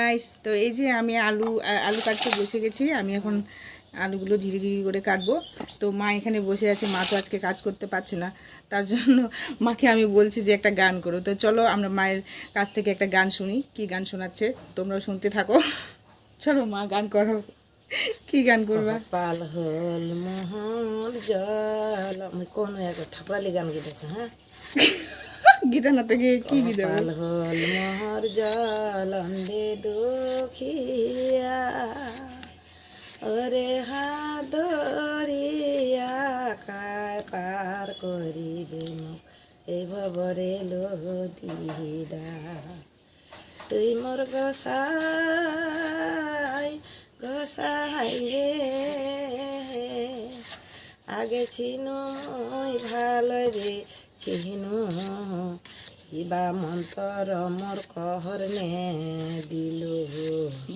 Guys, তো এই যে আমি আলু কাটতে বসে গেছি। আমি এখন আলুগুলো ঝিরি ঝিরি করে কাটবো। তো মা এখানে বসে আছে, মা তো আজকে কাজ করতে পারছে না, তার জন্য মাকে আমি বলছি যে একটা গান করো। তো চলো আমরা মায়ের কাছ থেকে একটা গান শুনি। কি গান শোনাচ্ছে তোমরাও শুনতে থাকো। চলো মা গান করো, কি গান করবা? পাল হল মোহন জল, আমি কোন এক থাপড়ালি গান গেতেছে। হ্যাঁ, গীতা না থেকে কি গীতা পাল বল? হল মোহর জল অন্ধে দুখিয়া, ওরে হাত ধরিয়া কায় পার করিবে মুখ এই ভবরে লদিরা। তুই মোর গোসাই গোসাই রে, আগে চিনু মই ভালো রে চিনু, ইবা মন্তর মোর কহর নে দিল।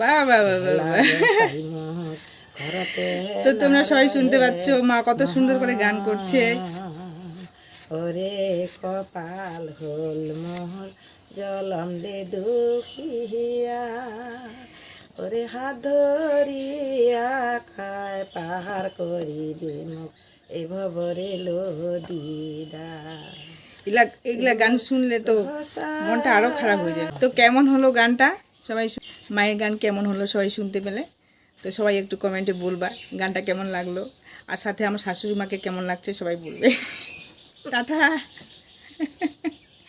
বাহ বাহ বাহ বাহ বাহ। ঘরতে তো তোমরা সবাই শুনতে পাচ্ছ মা কত সুন্দর করে গান করছে। ওরে কপাল হল মোহর জলম দে দুখিয়া, ওরে হাত ধরিয়া খায় পাহাড় করিবে মুখ এই ভবরে লদিদা। এগুলা গান শুনলে তো মনটা আরো খারাপ হয়ে যায়। তো কেমন হলো গানটা? সবাই মায়ের গান কেমন হলো সবাই শুনতে পেলে? তো সবাই একটু কমেন্টে বলবা গানটা কেমন লাগলো, আর সাথে আমার শাশুড়ি মাকে কেমন লাগছে সবাই বলবে। টাটা।